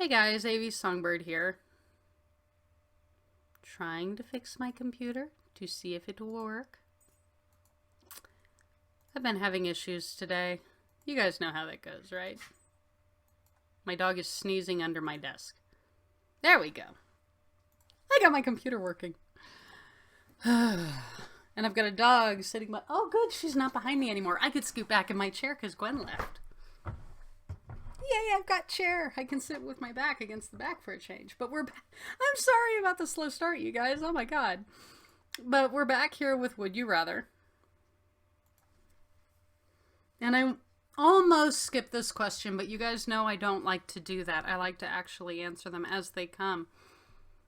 Hey guys, avsongbird here. Trying to fix my computer to see if it will work. I've been having issues today. You guys know how that goes, right? My dog is sneezing under my desk. There we go. I got my computer working. And I've got a dog sitting by... Oh good, she's not behind me anymore. I could scoot back in my chair because Gwen left. Yay, I've got chair. I can sit with my back against the back for a change. But we're back. I'm sorry about the slow start, you guys. Oh my god. But we're back here with Would You Rather. And I almost skipped this question, but you guys know I don't like to do that. I like to actually answer them as they come.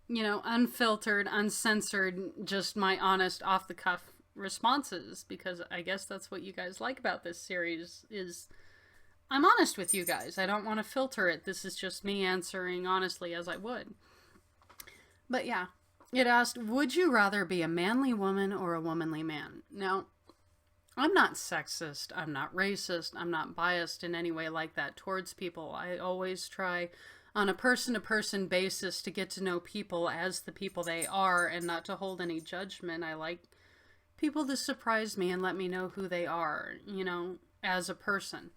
You know, unfiltered, uncensored, just my honest, off-the-cuff responses. Because I guess that's what you guys like about this series is... I'm honest with you guys. I don't want to filter it. This is just me answering honestly as I would. But yeah, it asked, would you rather be a manly woman or a womanly man? Now, I'm not sexist. I'm not racist. I'm not biased in any way like that towards people. I always try on a person-to-person basis to get to know people as the people they are and not to hold any judgment. I like people to surprise me and let me know who they are, you know, as a person.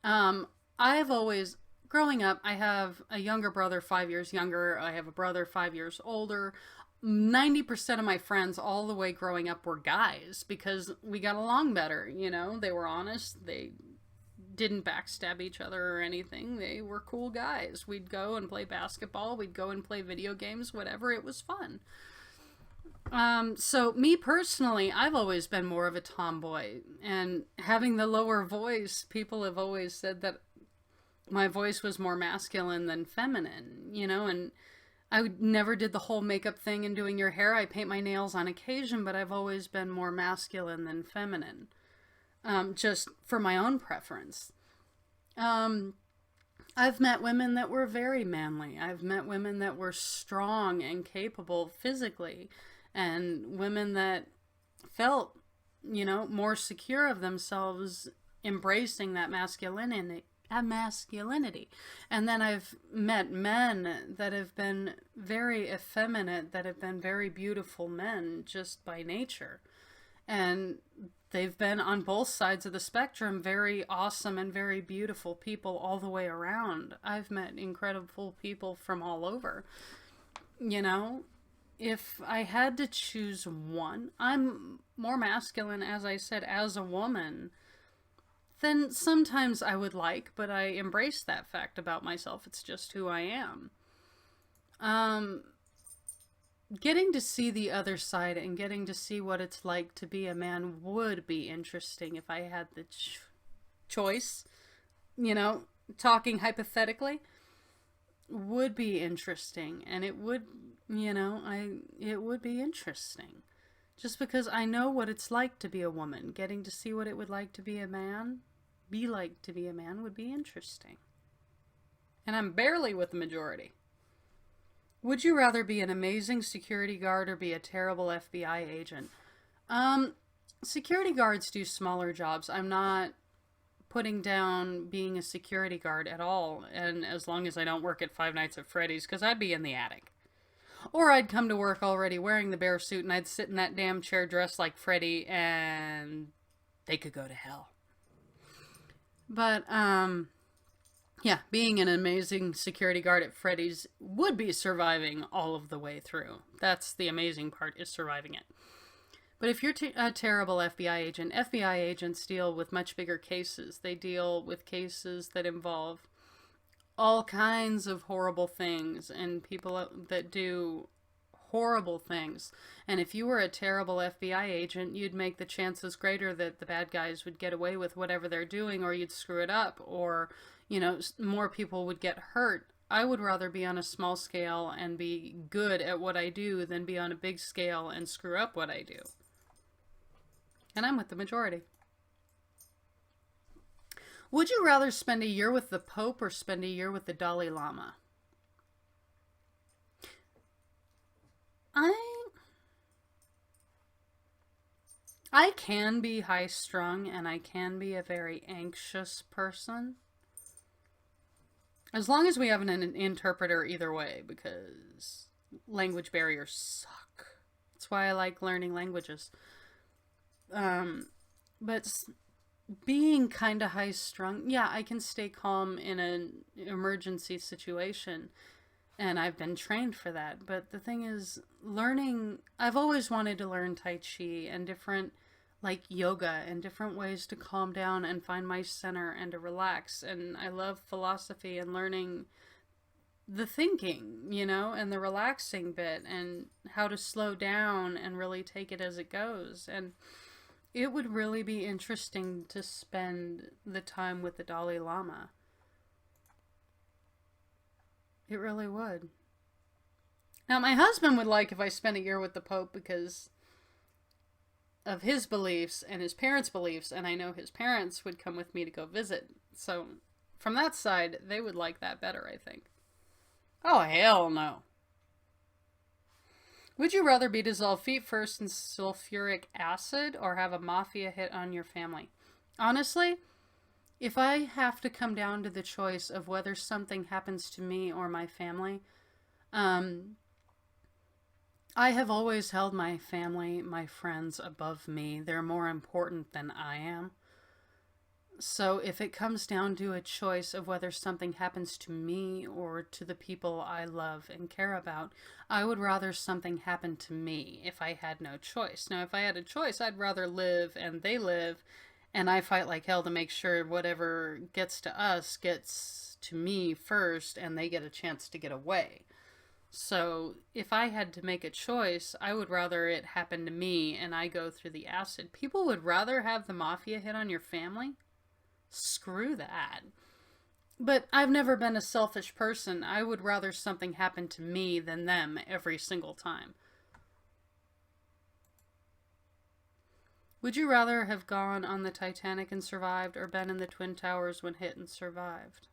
I've always, growing up, I have a younger brother 5 years younger. I have a brother 5 years older. 90% of my friends all the way growing up were guys because we got along better, you know. They were honest. They didn't backstab each other or anything. They were cool guys. We'd go and play basketball. We'd go and play video games, whatever. It was fun. So me personally, I've always been more of a tomboy, and having the lower voice, people have always said that my voice was more masculine than feminine, you know, and I never did the whole makeup thing and doing your hair. I paint my nails on occasion, but I've always been more masculine than feminine, just for my own preference. I've met women that were very manly. I've met women that were strong and capable physically. And women that felt, you know, more secure of themselves, embracing that masculinity. And then I've met men that have been very effeminate, that have been very beautiful men just by nature. And they've been on both sides of the spectrum, very awesome and very beautiful people all the way around. I've met incredible people from all over, you know. If I had to choose one, I'm more masculine, as I said, as a woman, than sometimes I would like, but I embrace that fact about myself. It's just who I am. Getting to see the other side and getting to see what it's like to be a man would be interesting if I had the choice, you know, talking hypothetically. Would be interesting, and it would, you know, it would be interesting just because I know what it's like to be a woman. Getting to see what it would like to be a man would be interesting. And I'm barely with the majority. Would you rather be an amazing security guard or be a terrible FBI agent? Security guards do smaller jobs. I'm not putting down being a security guard at all, and as long as I don't work at Five Nights at Freddy's, because I'd be in the attic. Or I'd come to work already wearing the bear suit, and I'd sit in that damn chair dressed like Freddy, and they could go to hell. But, yeah, being an amazing security guard at Freddy's would be surviving all of the way through. That's the amazing part, is surviving it. But if you're a terrible FBI agents deal with much bigger cases. They deal with cases that involve all kinds of horrible things and people that do horrible things. And if you were a terrible FBI agent, you'd make the chances greater that the bad guys would get away with whatever they're doing, or you'd screw it up, or, you know, more people would get hurt. I would rather be on a small scale and be good at what I do than be on a big scale and screw up what I do. And I'm with the majority. Would you rather spend a year with the Pope or spend a year with the Dalai Lama? I can be high-strung and I can be a very anxious person. As long as we have an interpreter either way, because language barriers suck. That's why I like learning languages. Um, but being kind of high strung, yeah, I can stay calm in an emergency situation, and I've been trained for that. But the thing is, learning, I've always wanted to learn Tai Chi and different, like yoga, and different ways to calm down and find my center and to relax. And I love philosophy and learning the thinking, and the relaxing bit and how to slow down and really take it as it goes. And it would really be interesting to spend the time with the Dalai Lama. It really would. Now, my husband would like if I spent a year with the Pope because of his beliefs and his parents' beliefs, and I know his parents would come with me to go visit. So, from that side, they would like that better, I think. Oh, hell no. Would you rather be dissolved feet first in sulfuric acid or have a mafia hit on your family? Honestly, if I have to come down to the choice of whether something happens to me or my family, I have always held my family, my friends above me. They're more important than I am. So if it comes down to a choice of whether something happens to me or to the people I love and care about, I would rather something happen to me if I had no choice. Now, if I had a choice, I'd rather live and they live, and I fight like hell to make sure whatever gets to us gets to me first and they get a chance to get away. So if I had to make a choice, I would rather it happen to me and I go through the acid. People would rather have the mafia hit on your family? Screw that. But I've never been a selfish person. I would rather something happen to me than them every single time. Would you rather have gone on the Titanic and survived or been in the Twin Towers when hit and survived?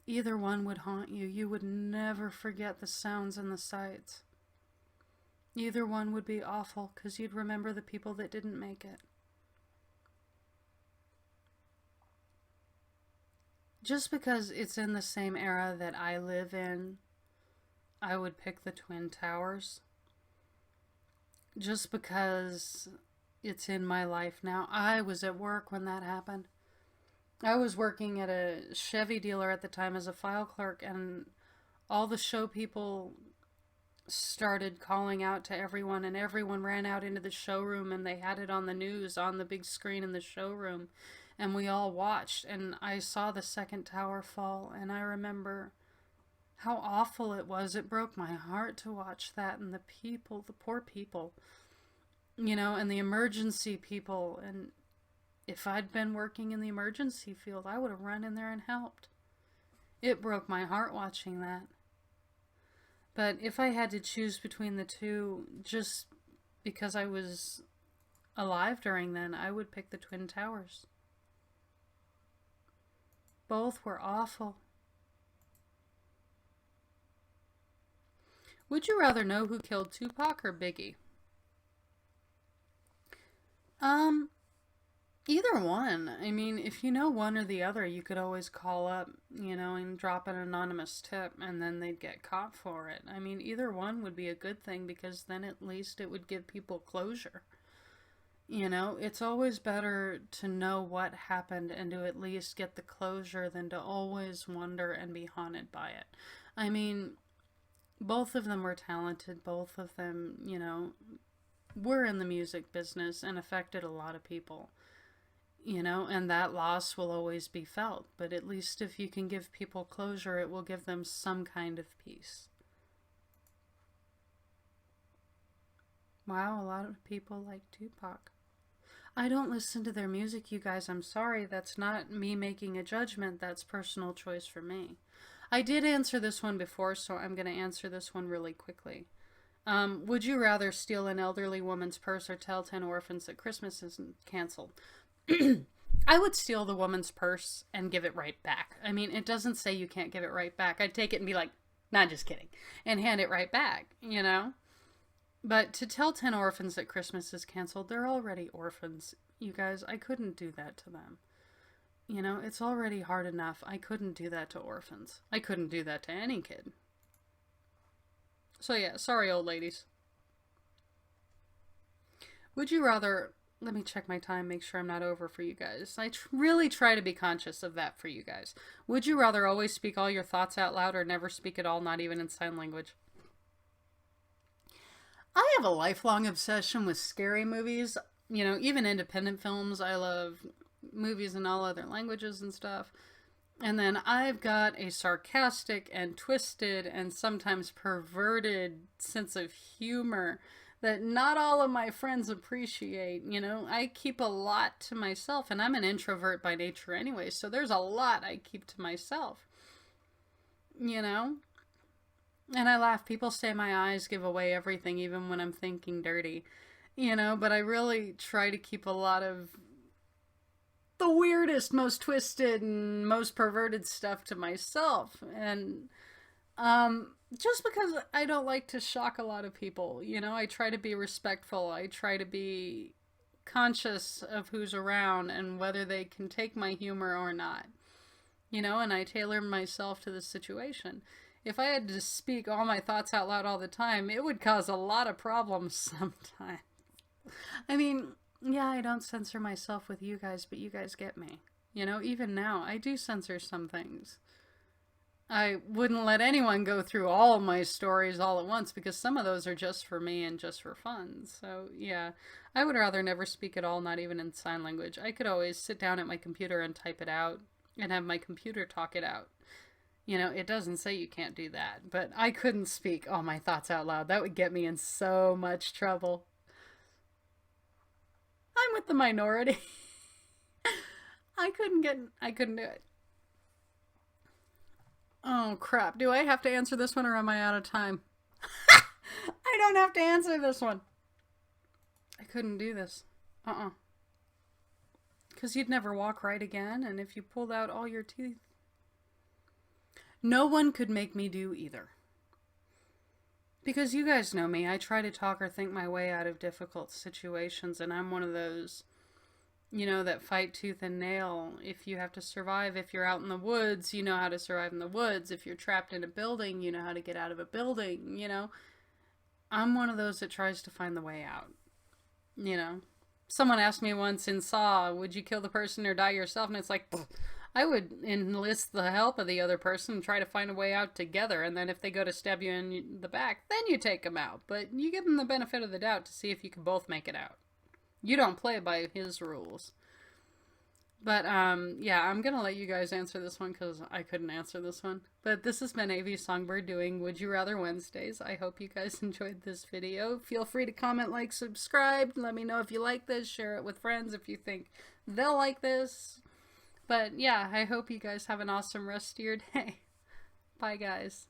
Either one would haunt you. You would never forget the sounds and the sights. Either one would be awful because you'd remember the people that didn't make it. Just because it's in the same era that I live in, I would pick the Twin Towers. Just because it's in my life now. I was at work when that happened. I was working at a Chevy dealer at the time as a file clerk, and all the show people started calling out to everyone, and everyone ran out into the showroom, and they had it on the news on the big screen in the showroom, and we all watched, and I saw the second tower fall, and I remember how awful it was. It broke my heart to watch that, and the people, the poor people, and the emergency people. And if I'd been working in the emergency field, I would have run in there and helped. It broke my heart watching that. But if I had to choose between the two, just because I was alive during then, I would pick the Twin Towers. Both were awful. Would you rather know who killed Tupac or Biggie? Either one. I mean, if you know one or the other, you could always call up, and drop an anonymous tip, and then they'd get caught for it. I mean, either one would be a good thing because then at least it would give people closure. It's always better to know what happened and to at least get the closure than to always wonder and be haunted by it. I mean, both of them were talented. Both of them, were in the music business and affected a lot of people. And that loss will always be felt. But at least if you can give people closure, it will give them some kind of peace. Wow, a lot of people like Tupac. I don't listen to their music, you guys. I'm sorry. That's not me making a judgment. That's personal choice for me. I did answer this one before, so I'm going to answer this one really quickly. Would you rather steal an elderly woman's purse or tell 10 orphans that Christmas isn't canceled? I would steal the woman's purse and give it right back. I mean, it doesn't say you can't give it right back. I'd take it and be like, nah, just kidding. And hand it right back, But to tell 10 orphans that Christmas is canceled, they're already orphans. You guys, I couldn't do that to them. You know, it's already hard enough. I couldn't do that to orphans. I couldn't do that to any kid. So yeah, sorry, old ladies. Would you rather... Let me check my time, make sure I'm not over for you guys. I really try to be conscious of that for you guys. Would you rather always speak all your thoughts out loud or never speak at all, not even in sign language? I have a lifelong obsession with scary movies. You know, even independent films. I love movies in all other languages and stuff. And then I've got a sarcastic and twisted and sometimes perverted sense of humor that not all of my friends appreciate. You know, I keep a lot to myself, and I'm an introvert by nature anyway, so there's a lot I keep to myself. You know? And I laugh. People say my eyes give away everything, even when I'm thinking dirty. You know, but I really try to keep a lot of the weirdest, most twisted, and most perverted stuff to myself. And, just because I don't like to shock a lot of people, you know, I try to be respectful. I try to be conscious of who's around and whether they can take my humor or not, you know, and I tailor myself to the situation. If I had to speak all my thoughts out loud all the time, it would cause a lot of problems sometimes. I mean, yeah, I don't censor myself with you guys, but you guys get me. You know, even now, I do censor some things. I wouldn't let anyone go through all of my stories all at once because some of those are just for me and just for fun. So, yeah, I would rather never speak at all, not even in sign language. I could always sit down at my computer and type it out and have my computer talk it out. You know, it doesn't say you can't do that, but I couldn't speak all my thoughts out loud. That would get me in so much trouble. I'm with the minority. I couldn't do it. Oh, crap. Do I have to answer this one or am I out of time? I don't have to answer this one. I couldn't do this. Because you'd never walk right again, and if you pulled out all your teeth. No one could make me do either. Because you guys know me. I try to talk or think my way out of difficult situations, and I'm one of those... You know, that fight tooth and nail. If you have to survive, if you're out in the woods, you know how to survive in the woods. If you're trapped in a building, you know how to get out of a building, you know. I'm one of those that tries to find the way out, you know. Someone asked me once in Saw, would you kill the person or die yourself? And it's like, I would enlist the help of the other person and try to find a way out together. And then if they go to stab you in the back, then you take them out. But you give them the benefit of the doubt to see if you can both make it out. You don't play by his rules. But, yeah, I'm going to let you guys answer this one because I couldn't answer this one. But this has been AV Songbird doing Would You Rather Wednesdays. I hope you guys enjoyed this video. Feel free to comment, like, subscribe. Let me know if you like this. Share it with friends if you think they'll like this. But, yeah, I hope you guys have an awesome rest of your day. Bye, guys.